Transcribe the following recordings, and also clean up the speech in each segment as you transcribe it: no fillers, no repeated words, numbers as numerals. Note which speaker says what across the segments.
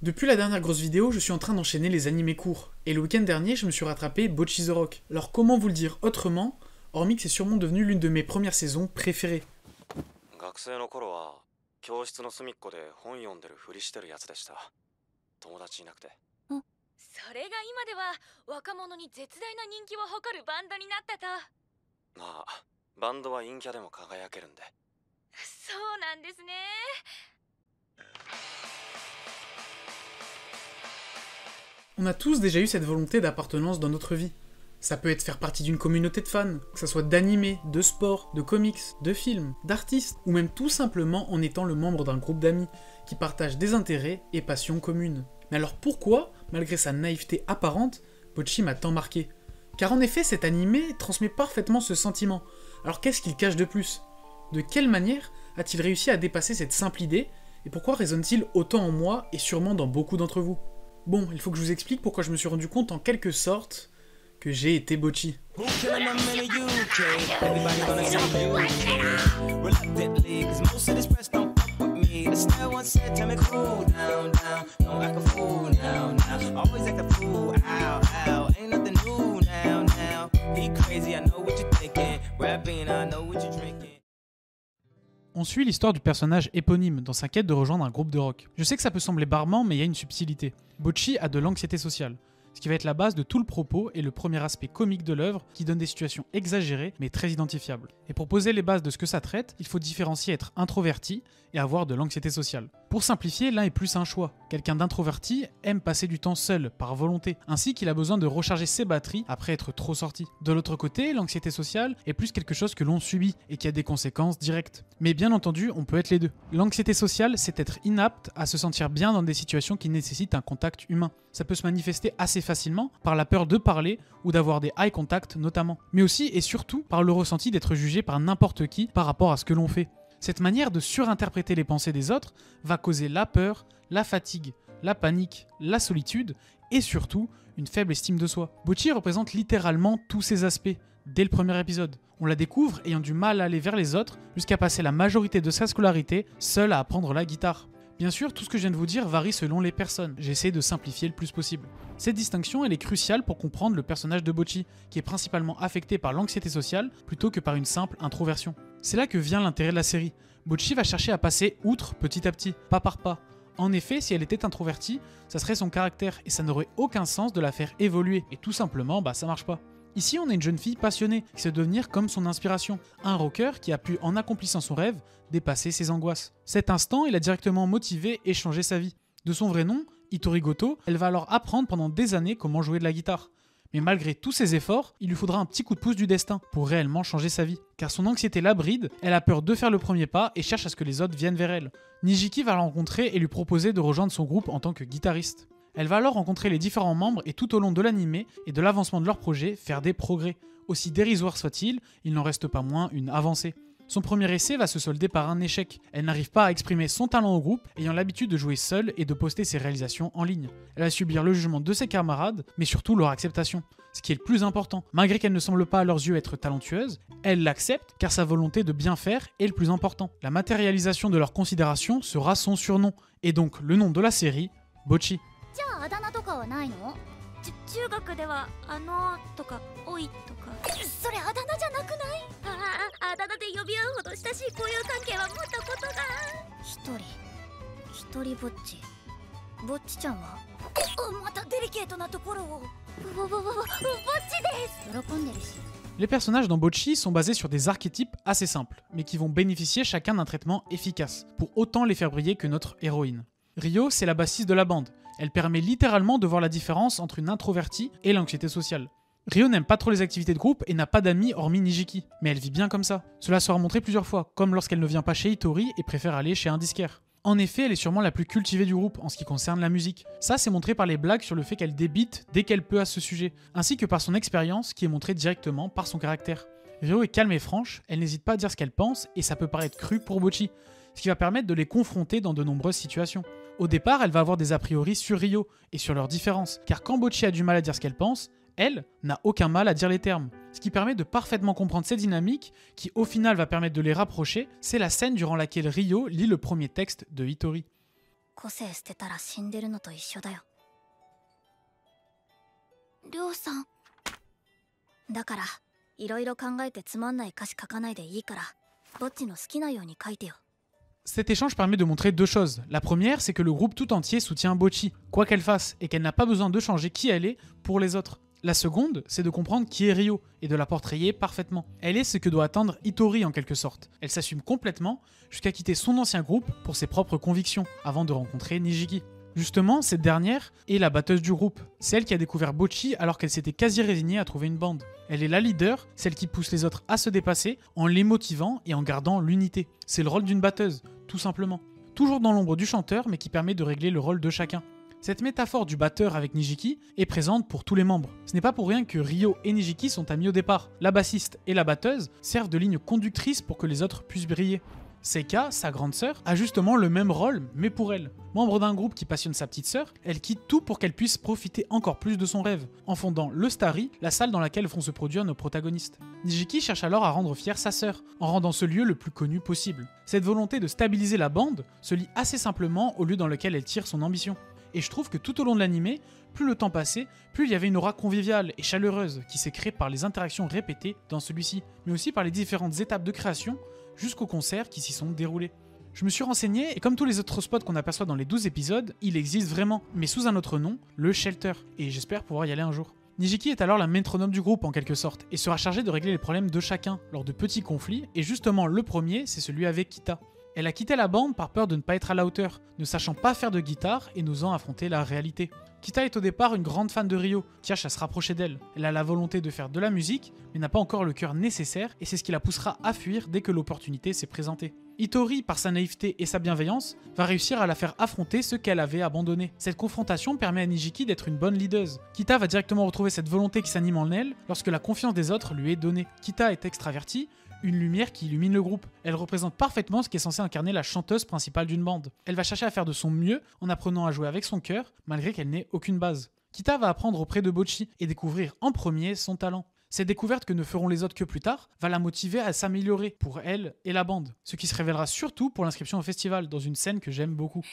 Speaker 1: Depuis la dernière grosse vidéo, je suis en train d'enchaîner les animés courts, et le week-end dernier, je me suis rattrapé Bocchi the Rock. Alors comment vous le dire autrement, hormis que c'est sûrement devenu l'une de mes premières saisons préférées.
Speaker 2: 学生の頃は教室の隅っこで本読んでるふりしてるやつでした。友達いなくて。
Speaker 3: それが今では若者に絶大な人気を誇るバンドになったと。
Speaker 2: まあ、バンドは陰キャでも輝けるんで。
Speaker 3: そうなんですね。
Speaker 1: On a tous déjà eu cette volonté d'appartenance dans notre vie. Ça peut être faire partie d'une communauté de fans, que ça soit d'animés, de sport, de comics, de films, d'artistes, ou même tout simplement en étant le membre d'un groupe d'amis qui partagent des intérêts et passions communes. Mais alors pourquoi, malgré sa naïveté apparente, Bocchi m'a tant marqué? Car en effet, cet animé transmet parfaitement ce sentiment. Alors qu'est-ce qu'il cache de plus? De quelle manière a-t-il réussi à dépasser cette simple idée, et pourquoi résonne-t-il autant en moi et sûrement dans beaucoup d'entre vous? Bon, il faut que je vous explique pourquoi je me suis rendu compte en quelque sorte que j'ai été Bocchi. On suit l'histoire du personnage éponyme dans sa quête de rejoindre un groupe de rock. Je sais que ça peut sembler barbant, mais il y a une subtilité. Bocchi a de l'anxiété sociale, ce qui va être la base de tout le propos et le premier aspect comique de l'œuvre qui donne des situations exagérées mais très identifiables. Et pour poser les bases de ce que ça traite, il faut différencier être introverti et avoir de l'anxiété sociale. Pour simplifier, l'un est plus un choix. Quelqu'un d'introverti aime passer du temps seul, par volonté, ainsi qu'il a besoin de recharger ses batteries après être trop sorti. De l'autre côté, l'anxiété sociale est plus quelque chose que l'on subit et qui a des conséquences directes. Mais bien entendu, on peut être les deux. L'anxiété sociale, c'est être inapte à se sentir bien dans des situations qui nécessitent un contact humain. Ça peut se manifester assez facilement par la peur de parler ou d'avoir des eye contact notamment, mais aussi et surtout par le ressenti d'être jugé par n'importe qui par rapport à ce que l'on fait. Cette manière de surinterpréter les pensées des autres va causer la peur, la fatigue, la panique, la solitude et surtout une faible estime de soi. Bocchi représente littéralement tous ces aspects dès le premier épisode. On la découvre ayant du mal à aller vers les autres jusqu'à passer la majorité de sa scolarité seule à apprendre la guitare. Bien sûr, tout ce que je viens de vous dire varie selon les personnes, j'essaie de simplifier le plus possible. Cette distinction, elle est cruciale pour comprendre le personnage de Bocchi, qui est principalement affecté par l'anxiété sociale plutôt que par une simple introversion. C'est là que vient l'intérêt de la série. Bocchi va chercher à passer outre petit à petit, pas par pas. En effet, si elle était introvertie, ça serait son caractère et ça n'aurait aucun sens de la faire évoluer, et tout simplement, ça marche pas. Ici, on a une jeune fille passionnée qui sait devenir comme son inspiration, un rocker qui a pu, en accomplissant son rêve, dépasser ses angoisses. Cet instant, il a directement motivé et changé sa vie. De son vrai nom, Hitori Goto, elle va alors apprendre pendant des années comment jouer de la guitare. Mais malgré tous ses efforts, il lui faudra un petit coup de pouce du destin pour réellement changer sa vie. Car son anxiété la bride, elle a peur de faire le premier pas et cherche à ce que les autres viennent vers elle. Nijiki va la rencontrer et lui proposer de rejoindre son groupe en tant que guitariste. Elle va alors rencontrer les différents membres et tout au long de l'animé et de l'avancement de leur projet, faire des progrès. Aussi dérisoire soit-il, il n'en reste pas moins une avancée. Son premier essai va se solder par un échec. Elle n'arrive pas à exprimer son talent au groupe, ayant l'habitude de jouer seule et de poster ses réalisations en ligne. Elle va subir le jugement de ses camarades, mais surtout leur acceptation. Ce qui est le plus important. Malgré qu'elle ne semble pas à leurs yeux être talentueuse, elle l'accepte car sa volonté de bien faire est le plus important. La matérialisation de leur considération sera son surnom, et donc le nom de la série, Bocchi.
Speaker 4: じゃああだ名とかはないの？
Speaker 3: 中学ではとかおいとか。
Speaker 4: それあだ名じゃなくない？
Speaker 3: あだ名で呼び合うほど親しい交友関係は持ったことが。
Speaker 4: 一人ぼっち。ぼっちちゃんは？またデリケートなところを。ぼっちです。喜んでるし。
Speaker 1: Les personnages dans Bocchi sont basés sur des archétypes assez simples, mais qui vont bénéficier chacun d'un traitement efficace, pour autant les faire briller que notre héroïne. Ryo, c'est la bassiste de la bande. Elle permet littéralement de voir la différence entre une introvertie et l'anxiété sociale. Ryo n'aime pas trop les activités de groupe et n'a pas d'amis hormis Nijiki, mais elle vit bien comme ça. Cela sera montré plusieurs fois, comme lorsqu'elle ne vient pas chez Hitori et préfère aller chez un disquaire. En effet, elle est sûrement la plus cultivée du groupe en ce qui concerne la musique. Ça, c'est montré par les blagues sur le fait qu'elle débite dès qu'elle peut à ce sujet, ainsi que par son expérience qui est montrée directement par son caractère. Ryo est calme et franche, elle n'hésite pas à dire ce qu'elle pense et ça peut paraître cru pour Bocchi, ce qui va permettre de les confronter dans de nombreuses situations. Au départ, elle va avoir des a priori sur Ryo et sur leurs différences, car quand Bocchi a du mal à dire ce qu'elle pense, elle n'a aucun mal à dire les termes. Ce qui permet de parfaitement comprendre ces dynamiques, qui au final va permettre de les rapprocher, c'est la scène durant laquelle Ryo lit le premier texte de Hitori.
Speaker 4: 個性捨てたら死んでるのと一緒だよ。りょうさん。だからいろいろ考えてつまんない歌詞書かないでいいから、ぼっちの好きなように書いてよ。
Speaker 1: Cet échange permet de montrer deux choses. La première, c'est que le groupe tout entier soutient Bocchi, quoi qu'elle fasse, et qu'elle n'a pas besoin de changer qui elle est pour les autres. La seconde, c'est de comprendre qui est Ryo, et de la portrayer parfaitement. Elle est ce que doit attendre Hitori en quelque sorte. Elle s'assume complètement, jusqu'à quitter son ancien groupe pour ses propres convictions, avant de rencontrer Nijiki. Justement, cette dernière est la batteuse du groupe. C'est elle qui a découvert Bocchi alors qu'elle s'était quasi résignée à trouver une bande. Elle est la leader, celle qui pousse les autres à se dépasser en les motivant et en gardant l'unité. C'est le rôle d'une batteuse, tout simplement. Toujours dans l'ombre du chanteur, mais qui permet de régler le rôle de chacun. Cette métaphore du batteur avec Nijiki est présente pour tous les membres. Ce n'est pas pour rien que Ryo et Nijiki sont amis au départ. La bassiste et la batteuse servent de ligne conductrice pour que les autres puissent briller. Seika, sa grande sœur, a justement le même rôle, mais pour elle. Membre d'un groupe qui passionne sa petite sœur, elle quitte tout pour qu'elle puisse profiter encore plus de son rêve, en fondant le Starry, la salle dans laquelle vont se produire nos protagonistes. Nijiki cherche alors à rendre fière sa sœur, en rendant ce lieu le plus connu possible. Cette volonté de stabiliser la bande se lie assez simplement au lieu dans lequel elle tire son ambition. Et je trouve que tout au long de l'anime, plus le temps passait, plus il y avait une aura conviviale et chaleureuse qui s'est créée par les interactions répétées dans celui-ci, mais aussi par les différentes étapes de création, jusqu'aux concerts qui s'y sont déroulés. Je me suis renseigné et comme tous les autres spots qu'on aperçoit dans les 12 épisodes, il existe vraiment, mais sous un autre nom, le Shelter, et j'espère pouvoir y aller un jour. Nijiki est alors la métronome du groupe en quelque sorte, et sera chargée de régler les problèmes de chacun lors de petits conflits, et justement le premier, c'est celui avec Kita. Elle a quitté la bande par peur de ne pas être à la hauteur, ne sachant pas faire de guitare et n'osant affronter la réalité. Kita est au départ une grande fan de Ryo, qui cherche à se rapprocher d'elle. Elle a la volonté de faire de la musique, mais n'a pas encore le cœur nécessaire, et c'est ce qui la poussera à fuir dès que l'opportunité s'est présentée. Hitori, par sa naïveté et sa bienveillance, va réussir à la faire affronter ce qu'elle avait abandonné. Cette confrontation permet à Nijiki d'être une bonne leaduse. Kita va directement retrouver cette volonté qui s'anime en elle lorsque la confiance des autres lui est donnée. Kita est extravertie, une lumière qui illumine le groupe. Elle représente parfaitement ce qui est censé incarner la chanteuse principale d'une bande. Elle va chercher à faire de son mieux en apprenant à jouer avec son cœur, malgré qu'elle n'ait aucune base. Kita va apprendre auprès de Bocchi et découvrir en premier son talent. Cette découverte que ne feront les autres que plus tard va la motiver à s'améliorer pour elle et la bande, ce qui se révélera surtout pour l'inscription au festival, dans une scène que j'aime beaucoup.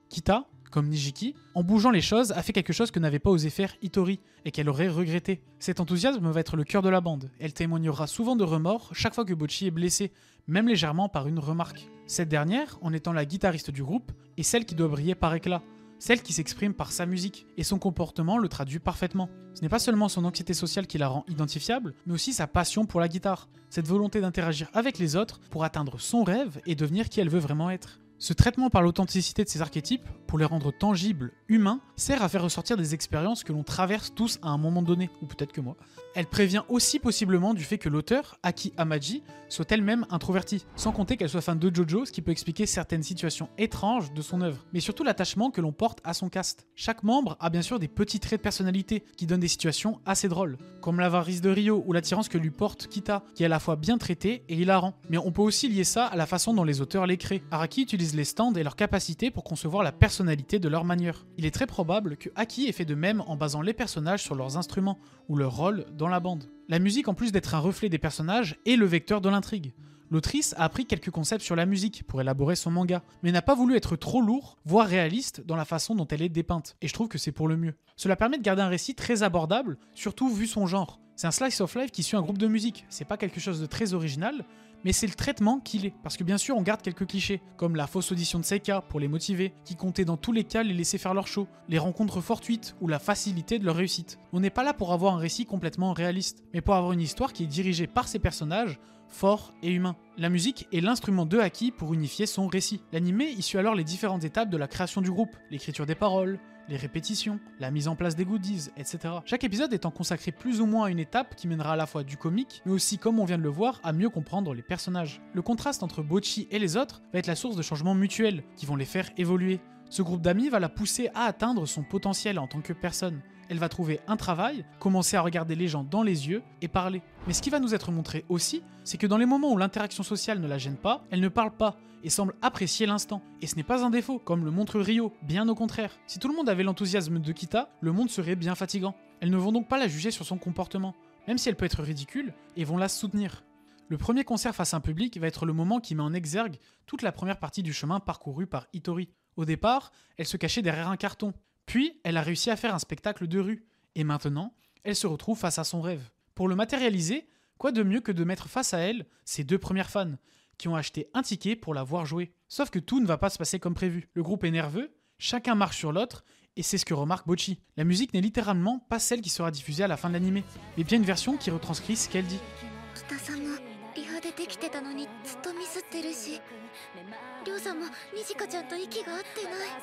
Speaker 1: Kita, comme Nijiki, en bougeant les choses, a fait quelque chose que n'avait pas osé faire Hitori et qu'elle aurait regretté. Cet enthousiasme va être le cœur de la bande. Elle témoignera souvent de remords chaque fois que Bocchi est blessé, même légèrement par une remarque. Cette dernière, en étant la guitariste du groupe, est celle qui doit briller par éclat, celle qui s'exprime par sa musique, et son comportement le traduit parfaitement. Ce n'est pas seulement son anxiété sociale qui la rend identifiable, mais aussi sa passion pour la guitare, cette volonté d'interagir avec les autres pour atteindre son rêve et devenir qui elle veut vraiment être. Ce traitement par l'authenticité de ces archétypes, pour les rendre tangibles, humains, sert à faire ressortir des expériences que l'on traverse tous à un moment donné, ou peut-être que moi. Elle prévient aussi possiblement du fait que l'auteur, Aki Hamaji, soit elle-même introvertie, sans compter qu'elle soit fan de JoJo, ce qui peut expliquer certaines situations étranges de son œuvre, mais surtout l'attachement que l'on porte à son cast. Chaque membre a bien sûr des petits traits de personnalité qui donnent des situations assez drôles, comme l'avarice de Ryo ou l'attirance que lui porte Kita, qui est à la fois bien traité et hilarant. Mais on peut aussi lier ça à la façon dont les auteurs les créent. Araki utilise les stands et leur capacité pour concevoir la personnalité de leur manière. Il est très probable que Aki ait fait de même en basant les personnages sur leurs instruments ou leur rôle dans la bande. La musique, en plus d'être un reflet des personnages, est le vecteur de l'intrigue. L'autrice a appris quelques concepts sur la musique pour élaborer son manga, mais n'a pas voulu être trop lourd, voire réaliste dans la façon dont elle est dépeinte, et je trouve que c'est pour le mieux. Cela permet de garder un récit très abordable, surtout vu son genre. C'est un slice of life qui suit un groupe de musique, c'est pas quelque chose de très original, mais c'est le traitement qu'il est, parce que bien sûr on garde quelques clichés, comme la fausse audition de Seika pour les motiver, qui comptait dans tous les cas les laisser faire leur show, les rencontres fortuites ou la facilité de leur réussite. On n'est pas là pour avoir un récit complètement réaliste, mais pour avoir une histoire qui est dirigée par ses personnages, forts et humains. La musique est l'instrument de Aki pour unifier son récit. L'anime y suit alors les différentes étapes de la création du groupe, l'écriture des paroles, les répétitions, la mise en place des goodies, etc. Chaque épisode étant consacré plus ou moins à une étape qui mènera à la fois du comique, mais aussi, comme on vient de le voir, à mieux comprendre les personnages. Le contraste entre Bocchi et les autres va être la source de changements mutuels qui vont les faire évoluer. Ce groupe d'amis va la pousser à atteindre son potentiel en tant que personne. Elle va trouver un travail, commencer à regarder les gens dans les yeux et parler. Mais ce qui va nous être montré aussi, c'est que dans les moments où l'interaction sociale ne la gêne pas, elle ne parle pas et semble apprécier l'instant. Et ce n'est pas un défaut, comme le montre Ryo, bien au contraire. Si tout le monde avait l'enthousiasme de Kita, le monde serait bien fatigant. Elles ne vont donc pas la juger sur son comportement, même si elle peut être ridicule, et vont la soutenir. Le premier concert face à un public va être le moment qui met en exergue toute la première partie du chemin parcouru par Hitori. Au départ, elle se cachait derrière un carton. Puis, elle a réussi à faire un spectacle de rue. Et maintenant, elle se retrouve face à son rêve. Pour le matérialiser, quoi de mieux que de mettre face à elle ses 2 premières fans, qui ont acheté un ticket pour la voir jouer. Sauf que tout ne va pas se passer comme prévu. Le groupe est nerveux, chacun marche sur l'autre, et c'est ce que remarque Bocchi. La musique n'est littéralement pas celle qui sera diffusée à la fin de l'animé, mais bien une version qui retranscrit ce qu'elle dit.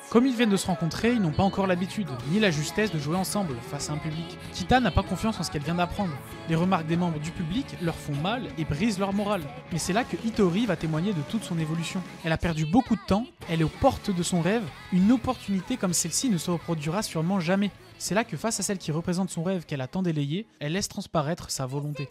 Speaker 1: Comme ils viennent de se rencontrer, ils n'ont pas encore l'habitude, ni la justesse de jouer ensemble face à un public. Kita n'a pas confiance en ce qu'elle vient d'apprendre. Les remarques des membres du public leur font mal et brisent leur morale. Mais c'est là que Hitori va témoigner de toute son évolution. Elle a perdu beaucoup de temps, elle est aux portes de son rêve, une opportunité comme celle-ci ne se reproduira sûrement jamais. C'est là que face à celle qui représente son rêve qu'elle a tant délayé, elle laisse transparaître sa volonté.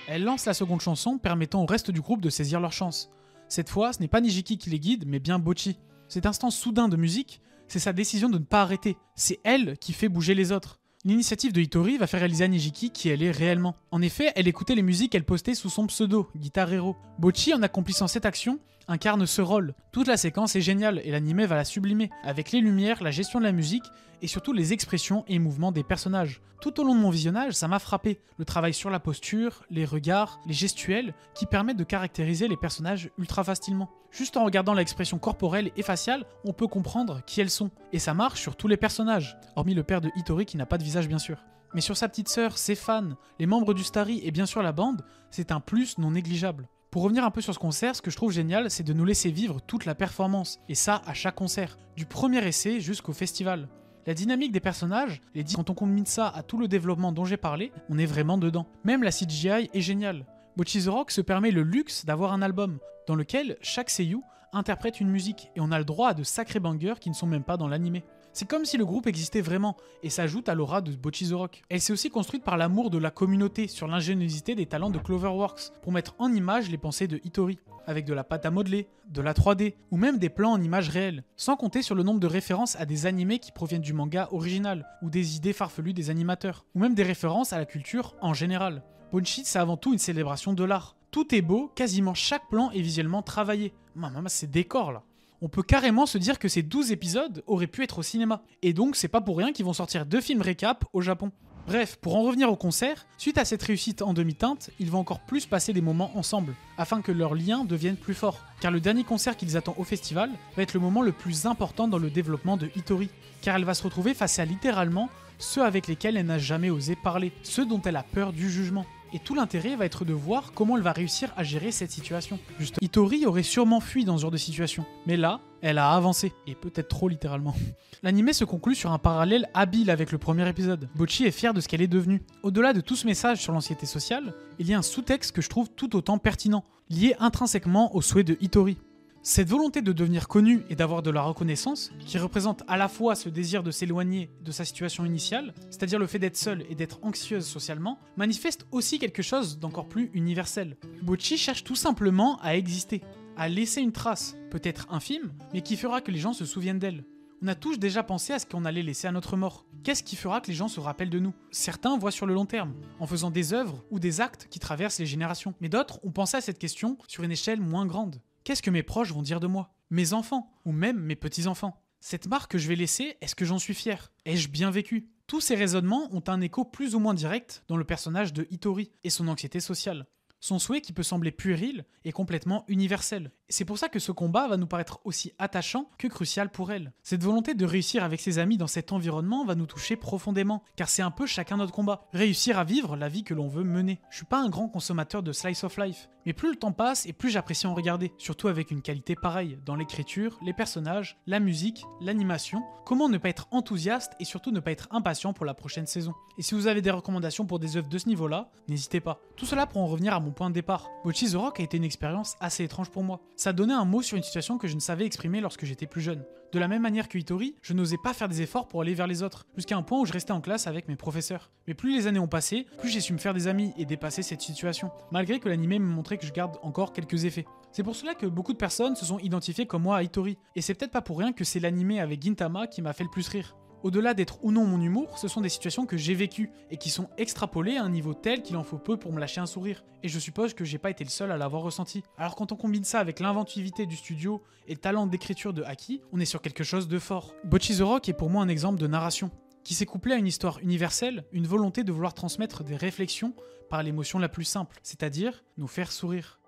Speaker 1: Elle lance la seconde chanson, permettant au reste du groupe de saisir leur chance. Cette fois, ce n'est pas Nijiki qui les guide, mais bien Bocchi. Cet instant soudain de musique, c'est sa décision de ne pas arrêter. C'est elle qui fait bouger les autres. L'initiative de Hitori va faire réaliser à Nijiki qui elle est réellement. En effet, elle écoutait les musiques qu'elle postait sous son pseudo, Guitar Hero. Bocchi, en accomplissant cette action, incarne ce rôle. Toute la séquence est géniale et l'anime va la sublimer, avec les lumières, la gestion de la musique et surtout les expressions et mouvements des personnages. Tout au long de mon visionnage, ça m'a frappé. Le travail sur la posture, les regards, les gestuels, qui permettent de caractériser les personnages ultra facilement. Juste en regardant l'expression corporelle et faciale, on peut comprendre qui elles sont. Et ça marche sur tous les personnages, hormis le père de Hitori qui n'a pas de visage bien sûr. Mais sur sa petite sœur, ses fans, les membres du Starry et bien sûr la bande, c'est un plus non négligeable. Pour revenir un peu sur ce concert, ce que je trouve génial, c'est de nous laisser vivre toute la performance, et ça à chaque concert, du premier essai jusqu'au festival. La dynamique des personnages, quand on combine ça à tout le développement dont j'ai parlé, on est vraiment dedans. Même la CGI est géniale. Bocchi The Rock se permet le luxe d'avoir un album, dans lequel chaque seiyuu interprète une musique, et on a le droit à de sacrés bangers qui ne sont même pas dans l'animé. C'est comme si le groupe existait vraiment, et s'ajoute à l'aura de Bocchi The Rock. Elle s'est aussi construite par l'amour de la communauté sur l'ingéniosité des talents de Cloverworks, pour mettre en image les pensées de Hitori, avec de la pâte à modeler, de la 3D, ou même des plans en images réelles, sans compter sur le nombre de références à des animés qui proviennent du manga original, ou des idées farfelues des animateurs, ou même des références à la culture en général. Bocchi, c'est avant tout une célébration de l'art. Tout est beau, quasiment chaque plan est visuellement travaillé. Maman, ces décors là. On peut carrément se dire que ces 12 épisodes auraient pu être au cinéma. Et donc, c'est pas pour rien qu'ils vont sortir 2 films récap au Japon. Bref, pour en revenir au concert, suite à cette réussite en demi-teinte, ils vont encore plus passer des moments ensemble, afin que leur lien devienne plus fort. Car le dernier concert qu'ils attendent au festival va être le moment le plus important dans le développement de Hitori. Car elle va se retrouver face à littéralement ceux avec lesquels elle n'a jamais osé parler, ceux dont elle a peur du jugement. Et tout l'intérêt va être de voir comment elle va réussir à gérer cette situation. Juste, Hitori aurait sûrement fui dans ce genre de situation, mais là, elle a avancé, et peut-être trop littéralement. L'anime se conclut sur un parallèle habile avec le premier épisode. Bocchi est fière de ce qu'elle est devenue. Au-delà de tout ce message sur l'anxiété sociale, il y a un sous-texte que je trouve tout autant pertinent, lié intrinsèquement au souhait de Hitori. Cette volonté de devenir connue et d'avoir de la reconnaissance, qui représente à la fois ce désir de s'éloigner de sa situation initiale, c'est-à-dire le fait d'être seule et d'être anxieuse socialement, manifeste aussi quelque chose d'encore plus universel. Bocchi cherche tout simplement à exister, à laisser une trace, peut-être infime, mais qui fera que les gens se souviennent d'elle. On a tous déjà pensé à ce qu'on allait laisser à notre mort. Qu'est-ce qui fera que les gens se rappellent de nous? Certains voient sur le long terme, en faisant des œuvres ou des actes qui traversent les générations. Mais d'autres ont pensé à cette question sur une échelle moins grande. Qu'est-ce que mes proches vont dire de moi? Mes enfants, ou même mes petits-enfants? Cette marque que je vais laisser, est-ce que j'en suis fier? Ai-je bien vécu? Tous ces raisonnements ont un écho plus ou moins direct dans le personnage de Hitori et son anxiété sociale. Son souhait qui peut sembler puéril est complètement universel. Et c'est pour ça que ce combat va nous paraître aussi attachant que crucial pour elle. Cette volonté de réussir avec ses amis dans cet environnement va nous toucher profondément, car c'est un peu chacun notre combat. Réussir à vivre la vie que l'on veut mener. Je suis pas un grand consommateur de slice of life, Mais plus le temps passe et plus j'apprécie en regarder, surtout avec une qualité pareille, dans l'écriture, les personnages, la musique, l'animation. Comment ne pas être enthousiaste et surtout ne pas être impatient pour la prochaine saison. Et si vous avez des recommandations pour des œuvres de ce niveau-là, n'hésitez pas. Tout cela pour en revenir à mon point de départ. Bocchi the Rock a été une expérience assez étrange pour moi. Ça donnait un mot sur une situation que je ne savais exprimer lorsque j'étais plus jeune. De la même manière que Hitori, je n'osais pas faire des efforts pour aller vers les autres, jusqu'à un point où je restais en classe avec mes professeurs. Mais plus les années ont passé, plus j'ai su me faire des amis et dépasser cette situation, malgré que l'anime me montrait que je garde encore quelques effets. C'est pour cela que beaucoup de personnes se sont identifiées comme moi à Hitori, et c'est peut-être pas pour rien que c'est l'anime avec Gintama qui m'a fait le plus rire. Au-delà d'être ou non mon humour, ce sont des situations que j'ai vécues et qui sont extrapolées à un niveau tel qu'il en faut peu pour me lâcher un sourire. Et je suppose que j'ai pas été le seul à l'avoir ressenti. Alors quand on combine ça avec l'inventivité du studio et le talent d'écriture de Aki, on est sur quelque chose de fort. Bocchi the Rock est pour moi un exemple de narration, qui s'est couplé à une histoire universelle, une volonté de vouloir transmettre des réflexions par l'émotion la plus simple, c'est-à-dire nous faire sourire.